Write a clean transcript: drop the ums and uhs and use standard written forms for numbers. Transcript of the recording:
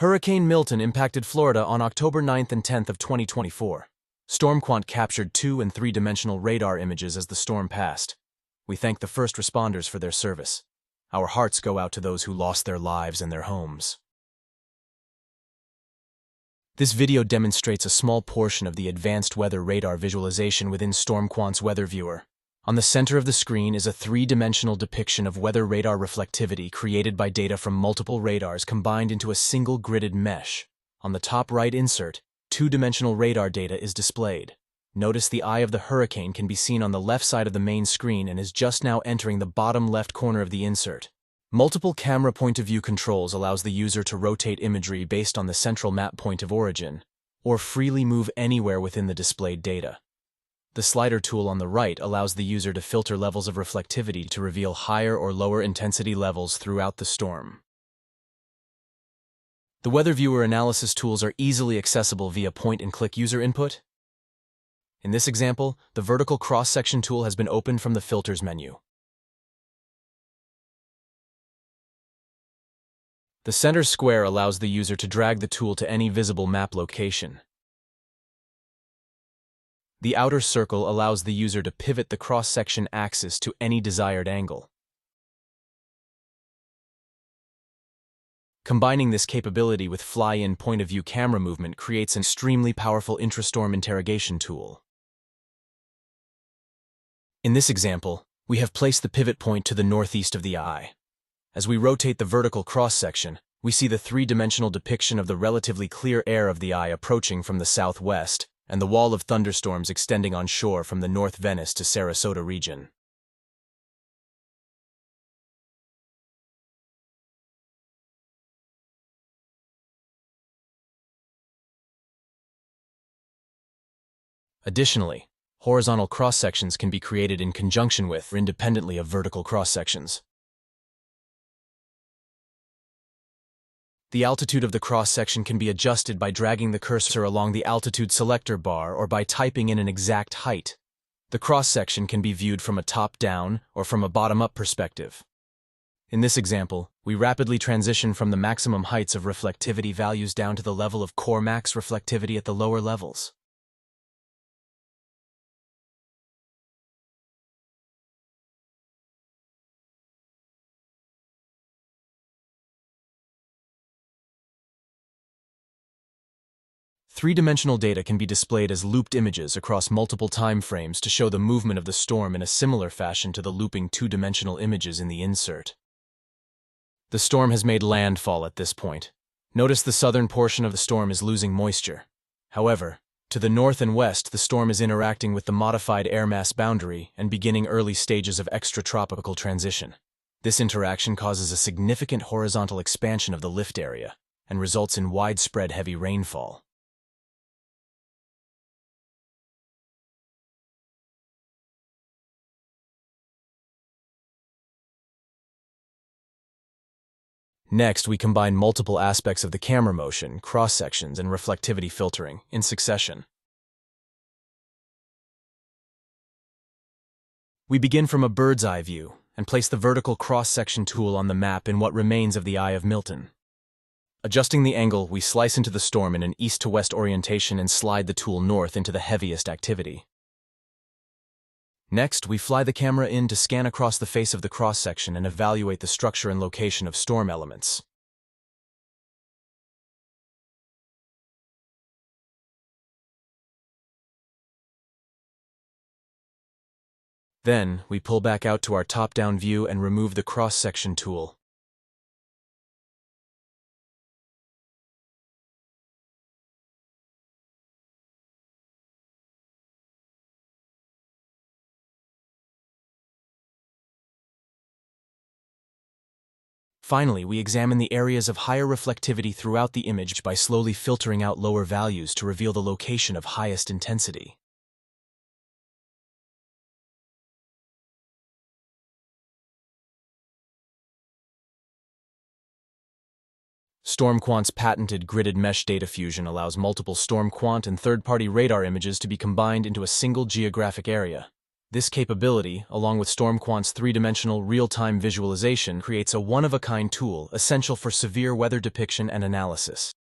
Hurricane Milton impacted Florida on October 9th and 10th of 2024. StormQuant captured 2- and 3-dimensional radar images as the storm passed. We thank the first responders for their service. Our hearts go out to those who lost their lives and their homes. This video demonstrates a small portion of the advanced weather radar visualization within StormQuant's weather viewer. On the center of the screen is a 3-dimensional depiction of weather radar reflectivity created by data from multiple radars combined into a single gridded mesh. On the top right insert, 2-dimensional radar data is displayed. Notice the eye of the hurricane can be seen on the left side of the main screen and is just now entering the bottom left corner of the insert. Multiple camera point-of-view controls allows the user to rotate imagery based on the central map point of origin, or freely move anywhere within the displayed data. The slider tool on the right allows the user to filter levels of reflectivity to reveal higher or lower intensity levels throughout the storm. The weather viewer analysis tools are easily accessible via point-and-click user input. In this example, the vertical cross-section tool has been opened from the Filters menu. The center square allows the user to drag the tool to any visible map location. The outer circle allows the user to pivot the cross-section axis to any desired angle. Combining this capability with fly-in point-of-view camera movement creates an extremely powerful intrastorm interrogation tool. In this example, we have placed the pivot point to the northeast of the eye. As we rotate the vertical cross-section, we see the 3-dimensional depiction of the relatively clear air of the eye approaching from the southwest, and the wall of thunderstorms extending on shore from the North Venice to Sarasota region. Additionally, horizontal cross-sections can be created in conjunction with or independently of vertical cross-sections. The altitude of the cross-section can be adjusted by dragging the cursor along the altitude selector bar or by typing in an exact height. The cross-section can be viewed from a top-down or from a bottom-up perspective. In this example, we rapidly transition from the maximum heights of reflectivity values down to the level of core max reflectivity at the lower levels. Three-dimensional data can be displayed as looped images across multiple time frames to show the movement of the storm in a similar fashion to the looping 2-dimensional images in the insert. The storm has made landfall at this point. Notice the southern portion of the storm is losing moisture. However, to the north and west, the storm is interacting with the modified air mass boundary and beginning early stages of extratropical transition. This interaction causes a significant horizontal expansion of the lift area and results in widespread heavy rainfall. Next, we combine multiple aspects of the camera motion, cross-sections, and reflectivity filtering in succession. We begin from a bird's-eye view and place the vertical cross-section tool on the map in what remains of the Eye of Milton. Adjusting the angle, we slice into the storm in an east-to-west orientation and slide the tool north into the heaviest activity. Next, we fly the camera in to scan across the face of the cross-section and evaluate the structure and location of storm elements. Then, we pull back out to our top-down view and remove the cross-section tool. Finally, we examine the areas of higher reflectivity throughout the image by slowly filtering out lower values to reveal the location of highest intensity. StormQuant's patented gridded mesh data fusion allows multiple StormQuant and third-party radar images to be combined into a single geographic area. This capability, along with StormQuant's three-dimensional real-time visualization, creates a one-of-a-kind tool essential for severe weather depiction and analysis.